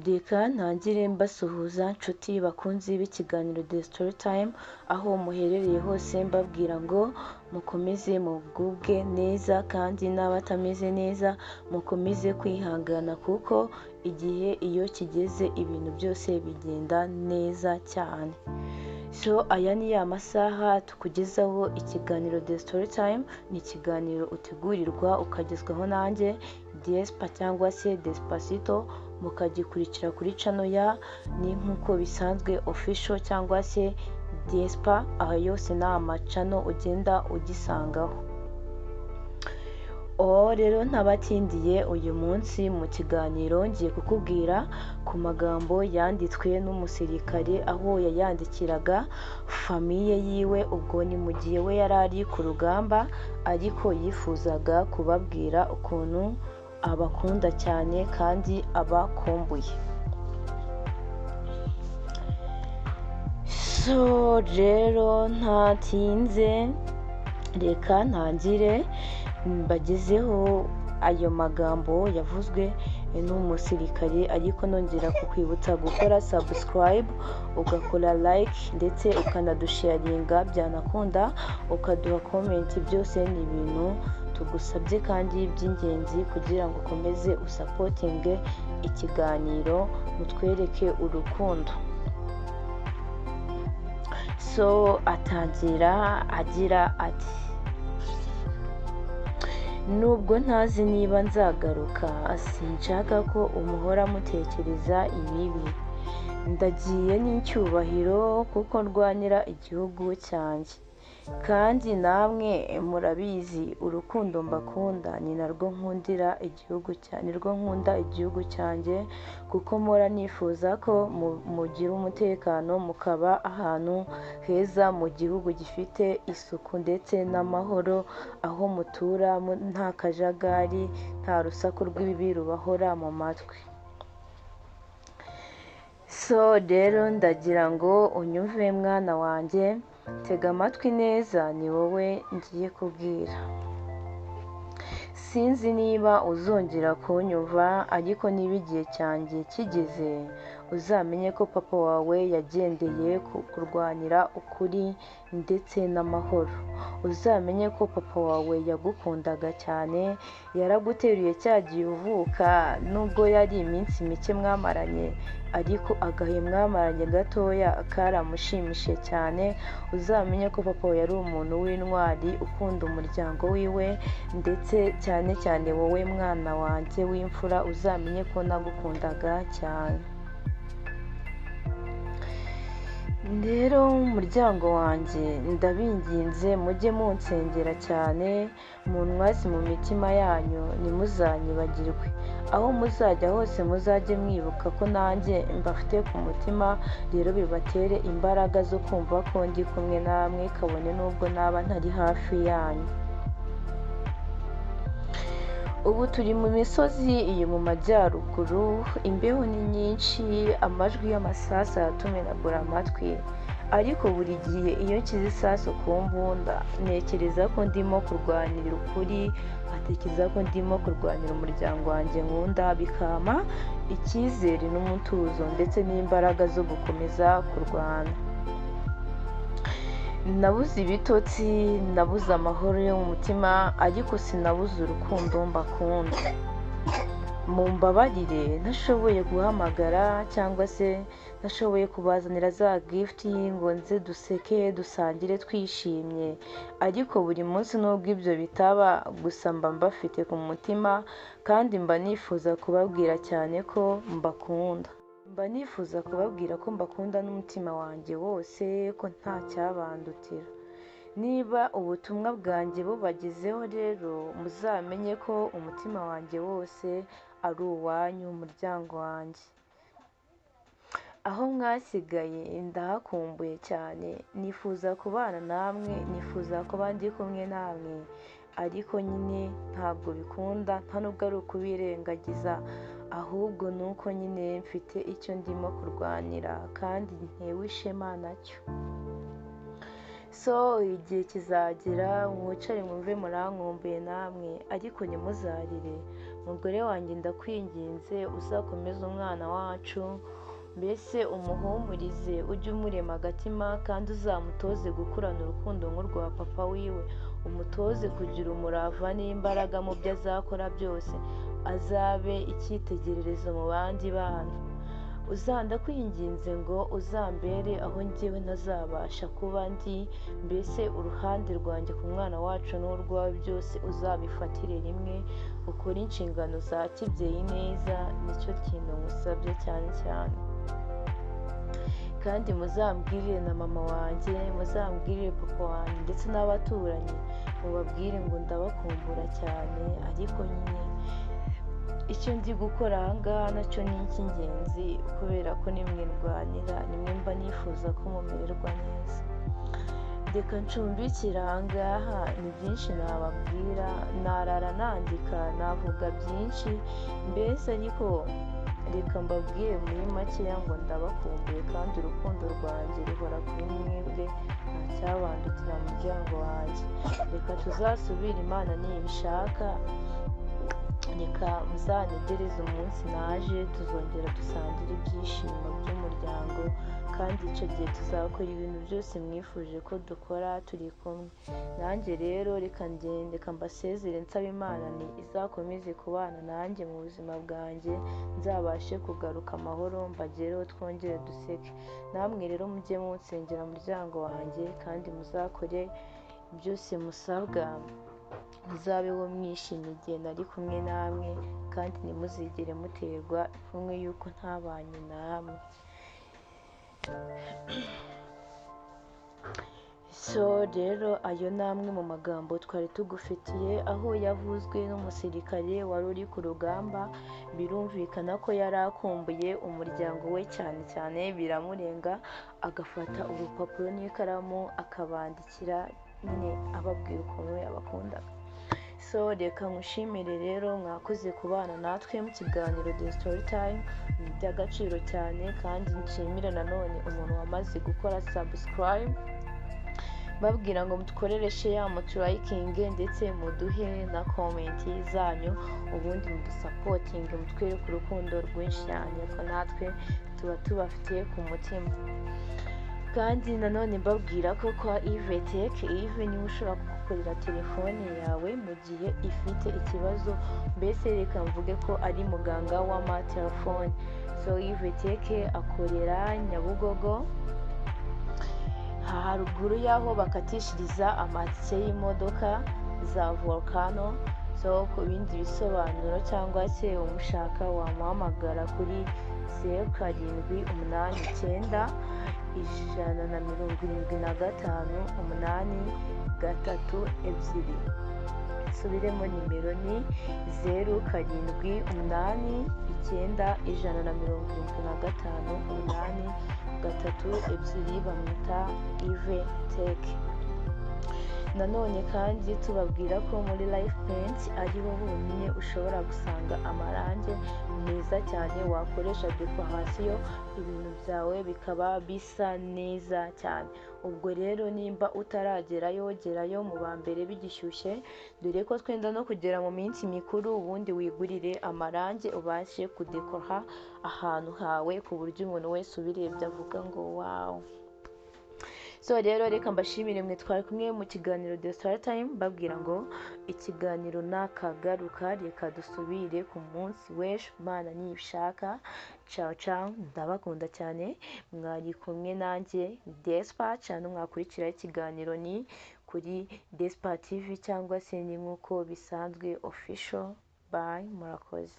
Reka ntangire mbasuhuza nshuti bakunzi b'ikiganiro The Story Time, aho muherereye hose mbabwira ngo mukomeze mugubwe neza kandi n'abatameze neza mukomeze kwihangana, kuko igihe iyo kigeze ibintu byose bigenda neza cyane. So aya ni ya masaha tukugezaho ikiganiro The Story Time. Ni ikiganiro utegurirwa ukagezwaho nanjye Despa cyangwa se Despacito, mukagikurikira kuri channel ya ni nk'uko bisanzwe official cyangwa se Despa. Aha yose ni amacano ugenda ugisangaho. Rero ntabatindiye, uyu munsi mu kiganiro ngiye kukubwira ku magambo yanditswe n'umusirikare, aho yayandikiraga famiye yiwe. Ubwo ni mu gihe we yari ari ku rugamba, ariko yifuzaga kubabwira ukuntu abakunda cyane kandi abakumbuye. So rero ntatinze, reka ntangire mbagezeho ayo magambo yavuzwe n'umusirikare, ariko nongera kukwibutsa gukora subscribe, ugakora like ndetse ukanadusharinga, byanakunda ukaduha comment. Byose ni ibintu tugusabye kandi by'ingenzi kugira ngo ukomeze usapotinge ikiganiro, mutwereke urukundo. So atangira agira ati: nubwo ntazi niba nzagaruka, sinshaka ko umuhora mutekereza ibibi. Ndagiye n'icyubahiro kuko ndwanira igihugu cyanjye, kandi namwe murabizi urukundo mbakunda ni narwo nkundira igihugu cyanjye, kuko mpora nifuza ko mugira umutekano, mukaba ahantu heza mu gihugu gifite isuku ndetse n'amahoro, aho mutura nta kajagari, nta rusaku rw'ibibi rubahora mu matwi. So rero ndagira ngo unyumve mwana wanjye, tega amatwi neza, ni wowe ngiye kubwira. Sinzi niba uzongera kunyumva, ariko niba igihe cyanjye kigeze, uzamenye ko papa wawe yagendeye kurwanira ukuri ndetse n'amahoro. Uzamenye ko papa wawe yagukundaga cyane, yaraguteruye cyagiye uvuka, nubwo yari iminsi mike mwamaranye, ariko agahe mwamaranye gatoya karamushimishije cyane. Uzamenye ko papa yari umuntu w'intwari, ukunda umuryango wiwe, ndetse cyane cyane wowe mwana wanjye w'imfura, uzamenye ko nagukundaga cyane. Rero umuryango wanjye, ndabinginze mujye munsengera cyane, muntwaze mu mitima yanyu, ntimuzanyibagirwe. Aho muzajya hose muzajye mwibuka ko nanjye mbafite ku mutima, rero bibatere imbaraga zo kumva ko ndi kumwe namwe, kabone nubwo naba ntari hafi yanyu. Ubu turi mu misozi iyo mu majyaruguru, imbeho ni nyinshi, amajwi y'amasasu aratumenagura amatwi, ariko buri gihe iyo nshyize isasu ku mbunda, ntekereza ko ndimo kurwanira ukuri, nkatekereza ko ndimo kurwanira umuryango wanjye nkunda, bikampa icyizere n'umutuzo ndetse n'imbaraga zo gukomeza kurwana. Nabuze ibitotsi, nabuze amahoro yo mu mutima, ariko sinabuze urukundo mbakunda. Mumbabarire ntashoboye guhamagara cyangwa se ntashoboye kubazanira za gift ngo nze duseke dusangire twishimye, ariko buri munsi nubwo ibyo bitaba, gusa mba mbafite ku mutima, kandi mba nifuza kubabwira cyane ko mbakunda. Mba nifuza kubabwira ko mbakunda n'umutima wanjye wose, ko nta cyabandutira. Niba ubutumwa bwanjye bubagezeho rero, muzamenye ko umutima wanjye wose ari uwanyu, umuryango wanjye. Aho mwasigaye ndahakumbuye cyane, nifuza kubana namwe, nifuza kuba ndi kumwe namwe, ariko nyine ntabwo bikunda, nta nubwo ari ukubirengagiza, ahubwo ni uko nyine mfite icyo ndimo kurwanira kandi ntewe ishema nacyo. So igihe kizagera mwicare mwumve murankumbuye namwe, ariko ntimuzarire, mugore wanjye ndakwinginze uzakomeze umwana wacu, mbese umuhumurize, ujye umurema agatima kandi uzamutoze gukurana urukundo nk'urwa papa wiwe, umutoze kugira umurava n'imbaraga mu byo azakora byose, azabe icyitegererezo mu bandi bana. Ndakwinginze ngo uzambere aho njyewe ntazabasha kuba ndi, mbese uruhande rwanjye ku mwana wacu n'urwawe byose uzabifatire rimwe, ukore inshingano za kibyeyi neza, nicyo kintu ngusabye cyane cyane. Kandi muzambwirire na mama wanjye, muzambwirire papa wanjye ndetse n'abaturanyi, mubabwire ngo ndabakumbura cyane, ariko nyine icyo ndi gukora aha ngaha nacyo ni icy'ingenzi, kubera ko nimwe ndwanira, nimwe mba nifuza ko mumererwa neza. Reka ncumbikire aha ngaha, ni byinshi nababwira, narara nandika, navuga byinshi, mbese ariko reka mbabwire muri makeya ngo ndabakumbuye kandi urukundo rwanjye ruhora kuri mwebwe, ntacyabandutira mu muryango wanjye. Reka tuzasubire Imana nibishaka, reka muzantegereze umunsi naje, tuzongera dusangire ibyishimo by'umuryango, kandi icyo gihe tuzakora ibintu byose mwifuje ko dukora turi kumwe. Nanjye rero reka ngende, reka mbasezere nsaba Imana ni izakomeze kubana nanjye mu buzima bwanjye, nzabashe kugaruka amahoro, mbagereho twongere duseke. Namwe rero mujye munsengera muryango wanjye, kandi muzakore byose musabwa, muzabeho mwishimye igihe nari kumwe namwe, kandi ntimuzigere muterwa ipfunwe yuko ntabanye namwe. Rero ayo ni amwe mu magambo twari tugufitiye, aho yavuzwe n'umusirikare wari uri ku rugamba. Birumvikana ko yari akumbuye umuryango we cyane cyane, biramurenga, agafata urupapuro n'ikaramu akabandikira, nyine ababwira ukuntu yabakundaga. Reka nkushimire rero, mwakoze kubana natwe mu kiganiro The Story Time, ni iby'agaciro cyane, kandi nshimira nanone umuntu wamaze gukora subscribe, babwira ngo mudukorere share, muturayikinge, ndetse muduhe na komenti zanyu, ubundi mudusapotinge, mutwereke urukundo rwinshi cyane ko natwe tuba tubafitiye ku mutima. Kandi nanone mbabwira ko kwa Tech niwe ushobora kugukorera telefone yawe mu gihe ifite ikibazo, mbese reka mvuge ko ari muganga w'amatelefone. Tech akorera Nyabugogo, haruguru y'aho bakatishiriza amatike y'imodoka za Volcano. Ku bindi bisobanuro cyangwa se umushaka wamuhamagara kuri 0789 175 subiremo, nimero ni 0789 175 bamwita Tech. Nanone kandi tubabwira ko muri Life Paint ariho honyine ushobora gusanga amarange meza cyane wakoresha dekorasiyo, ibintu byawe bikaba bisa neza cyane. Ubwo rero nimba utaragerayo, gerayo mu ba mbere bigishyushye, dore ko twenda no kugera mu minsi mikuru, ubundi wigurire amarange ubashe kudekora ahantu hawe ku buryo umuntu wese ubirebye avuga ngo wow. Rero reka mbashimire mwe twari kumwe mu kiganiro The Story Time, babwira ngo ikiganiro nakagaruka, reka dusubire ku munsi w'ejo Imana nibishaka. Ciao, ndabakunda cyane, mwari kumwe nanjye Despa, cyane mwakurikira ikiganiro ni kuri Despa TV cyangwa se ni nk'uko bisanzwe official. Bye, murakoze.